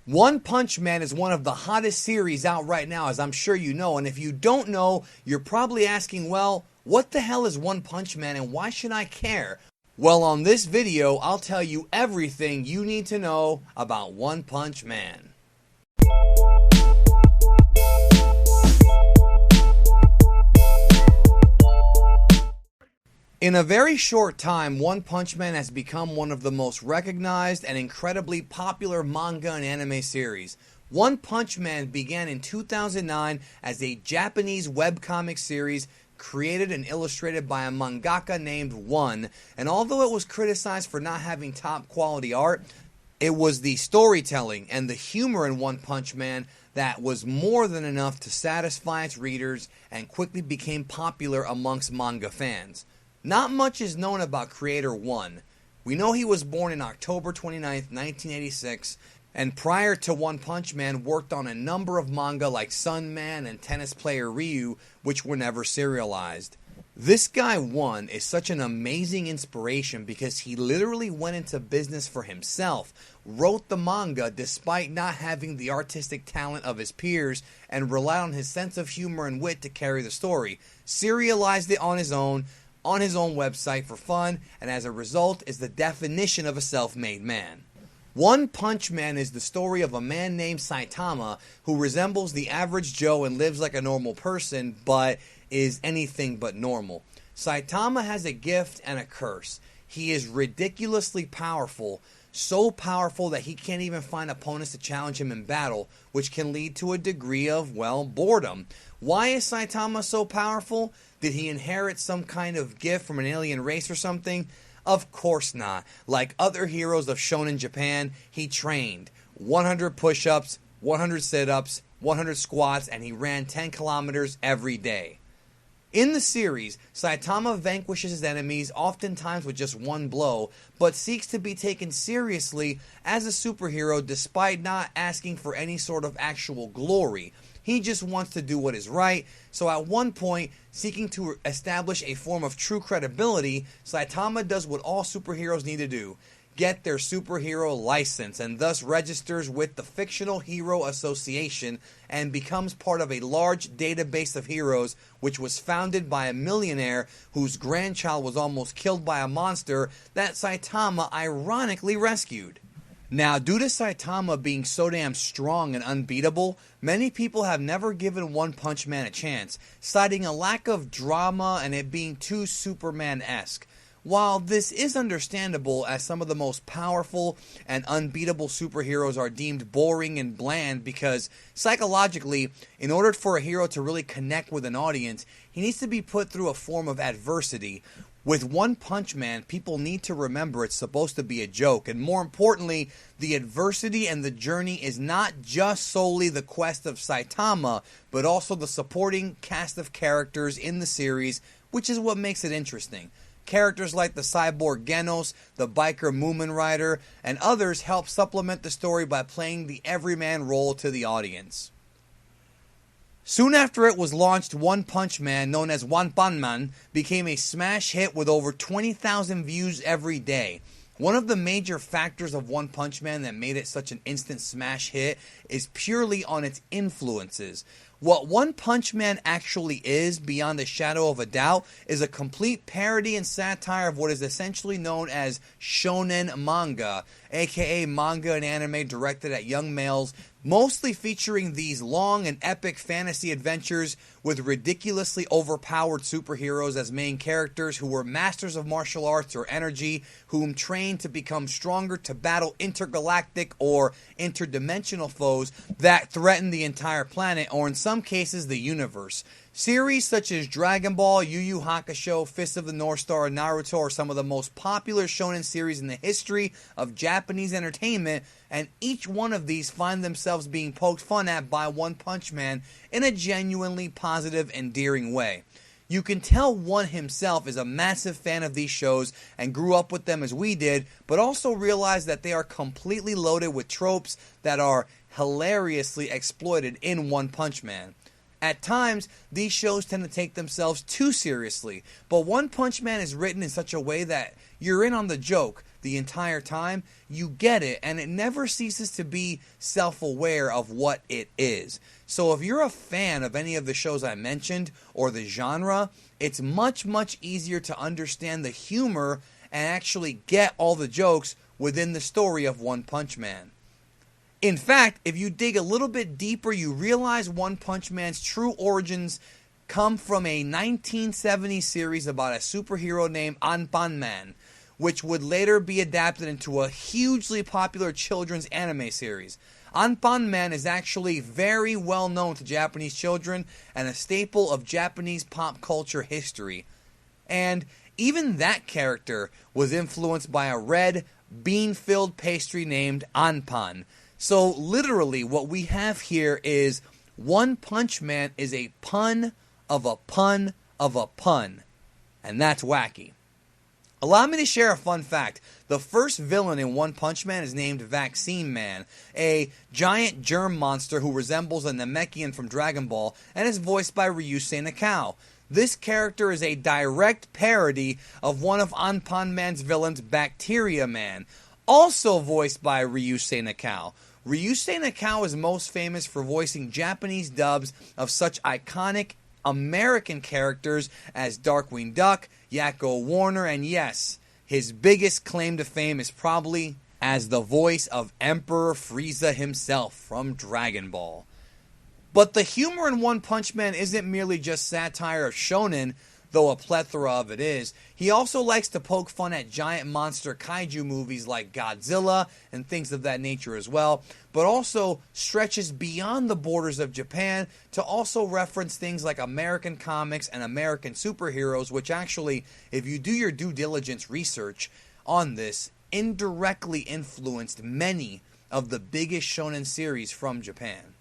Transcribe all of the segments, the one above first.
One Punch Man is one of the hottest series out right now, as I'm sure you know, and if you don't know, you're probably asking, well, what the hell is One Punch Man and why should I care? Well, on this video, I'll tell you everything you need to know about One Punch Man. In a very short time, One Punch Man has become one of the most recognized and incredibly popular manga and anime series. One Punch Man began in 2009 as a Japanese webcomic series created and illustrated by a mangaka named One, and although it was criticized for not having top quality art, it was the storytelling and the humor in One Punch Man that was more than enough to satisfy its readers and quickly became popular amongst manga fans. Not much is known about creator One. We know he was born in October 29th, 1986, and prior to One Punch Man worked on a number of manga like Sun Man and Tennis Player Ryu, which were never serialized. This guy One is such an amazing inspiration because he literally went into business for himself, wrote the manga despite not having the artistic talent of his peers, and relied on his sense of humor and wit to carry the story, serialized it on his own website for fun, and as a result is the definition of a self-made man. One Punch Man is the story of a man named Saitama who resembles the average Joe and lives like a normal person, but is anything but normal. Saitama has a gift and a curse. He is ridiculously powerful, so powerful that he can't even find opponents to challenge him in battle, which can lead to a degree of, well, boredom. Why is Saitama so powerful? Did he inherit some kind of gift from an alien race or something? Of course not. Like other heroes of shonen Japan, he trained 100 push-ups, 100 sit-ups, 100 squats, and he ran 10 kilometers every day. In the series, Saitama vanquishes his enemies oftentimes with just one blow, but seeks to be taken seriously as a superhero despite not asking for any sort of actual glory. He just wants to do what is right, so at one point, seeking to establish a form of true credibility, Saitama does what all superheroes need to do: get their superhero license, and thus registers with the Fictional Hero Association and becomes part of a large database of heroes which was founded by a millionaire whose grandchild was almost killed by a monster that Saitama ironically rescued. Now, due to Saitama being so damn strong and unbeatable, many people have never given One Punch Man a chance, citing a lack of drama and it being too Superman-esque. While this is understandable, as some of the most powerful and unbeatable superheroes are deemed boring and bland because, psychologically, in order for a hero to really connect with an audience, he needs to be put through a form of adversity. With One Punch Man, people need to remember it's supposed to be a joke, and more importantly, the adversity and the journey is not just solely the quest of Saitama, but also the supporting cast of characters in the series, which is what makes it interesting. Characters like the cyborg Genos, the biker Moomin Rider, and others help supplement the story by playing the everyman role to the audience. Soon after it was launched, One Punch Man, known as One Punch Man, became a smash hit with over 20,000 views every day. One of the major factors of One Punch Man that made it such an instant smash hit is purely on its influences. What One Punch Man actually is, beyond a shadow of a doubt, is a complete parody and satire of what is essentially known as shonen manga, aka manga and anime directed at young males, mostly featuring these long and epic fantasy adventures with ridiculously overpowered superheroes as main characters who were masters of martial arts or energy, whom trained to become stronger to battle intergalactic or interdimensional foes that threaten the entire planet, or in some cases the universe. Series such as Dragon Ball, Yu Yu Hakusho, Fist of the North Star, and Naruto are some of the most popular shonen series in the history of Japanese entertainment, and each one of these find themselves being poked fun at by One Punch Man in a genuinely positive, endearing way. You can tell One himself is a massive fan of these shows and grew up with them as we did, but also realized that they are completely loaded with tropes that are hilariously exploited in One Punch Man. At times, these shows tend to take themselves too seriously, but One Punch Man is written in such a way that you're in on the joke the entire time, you get it, and it never ceases to be self-aware of what it is. So if you're a fan of any of the shows I mentioned, or the genre, it's much, much easier to understand the humor and actually get all the jokes within the story of One Punch Man. In fact, if you dig a little bit deeper, you realize One Punch Man's true origins come from a 1970 series about a superhero named Anpan Man, which would later be adapted into a hugely popular children's anime series. Anpan Man is actually very well known to Japanese children and a staple of Japanese pop culture history. And even that character was influenced by a red, bean-filled pastry named Anpan. So literally what we have here is One Punch Man is a pun of a pun of a pun. And that's wacky. Allow me to share a fun fact. The first villain in One Punch Man is named Vaccine Man, a giant germ monster who resembles a Namekian from Dragon Ball and is voiced by Ryusei Nakao. This character is a direct parody of one of Anpan Man's villains, Bacteria Man, also voiced by Ryusei Nakao. Ryusei Nakao is most famous for voicing Japanese dubs of such iconic American characters as Darkwing Duck, Yakko Warner, and yes, his biggest claim to fame is probably as the voice of Emperor Frieza himself from Dragon Ball. But the humor in One Punch Man isn't merely just satire of shonen, though a plethora of it is. He also likes to poke fun at giant monster kaiju movies like Godzilla and things of that nature as well, but also stretches beyond the borders of Japan to also reference things like American comics and American superheroes, which actually, if you do your due diligence research on this, indirectly influenced many of the biggest shonen series from Japan.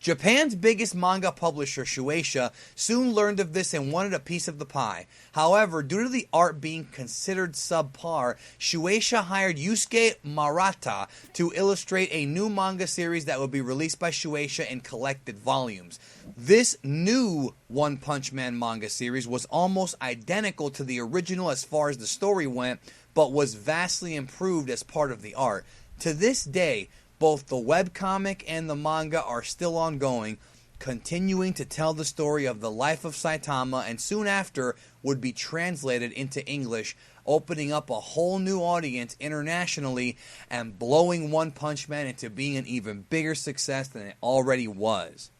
Japan's biggest manga publisher, Shueisha, soon learned of this and wanted a piece of the pie. However, due to the art being considered subpar, Shueisha hired Yusuke Murata to illustrate a new manga series that would be released by Shueisha in collected volumes. This new One Punch Man manga series was almost identical to the original as far as the story went, but was vastly improved as part of the art. To this day, both the webcomic and the manga are still ongoing, continuing to tell the story of the life of Saitama, and soon after would be translated into English, opening up a whole new audience internationally and blowing One Punch Man into being an even bigger success than it already was.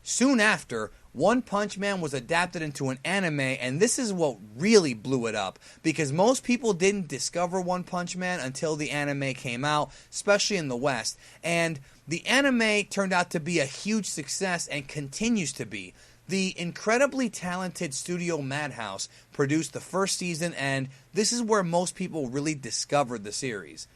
Soon after, One Punch Man was adapted into an anime, and this is what really blew it up, because most people didn't discover One Punch Man until the anime came out, especially in the West, and the anime turned out to be a huge success and continues to be. The incredibly talented studio Madhouse produced the first season, and this is where most people really discovered the series.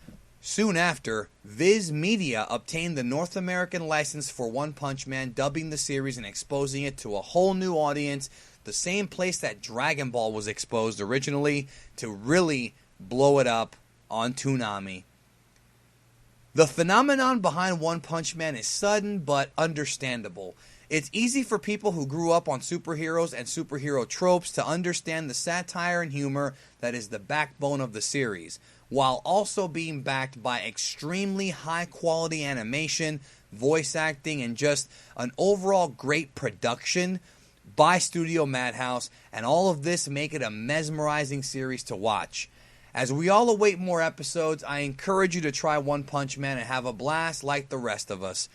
Soon after, Viz Media obtained the North American license for One Punch Man, dubbing the series and exposing it to a whole new audience, the same place that Dragon Ball was exposed originally, to really blow it up on Toonami. The phenomenon behind One Punch Man is sudden but understandable. It's easy for people who grew up on superheroes and superhero tropes to understand the satire and humor that is the backbone of the series, while also being backed by extremely high-quality animation, voice acting, and just an overall great production by Studio Madhouse, and all of this make it a mesmerizing series to watch. As we all await more episodes, I encourage you to try One Punch Man and have a blast like the rest of us.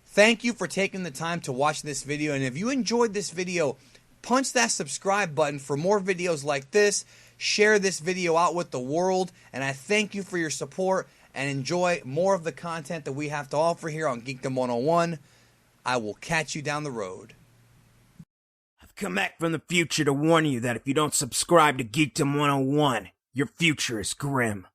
Thank you for taking the time to watch this video, and if you enjoyed this video, punch that subscribe button for more videos like this. Share this video out with the world, and I thank you for your support, and enjoy more of the content that we have to offer here on Geekdom 101. I will catch you down the road. I've come back from the future to warn you that if you don't subscribe to Geekdom 101, your future is grim.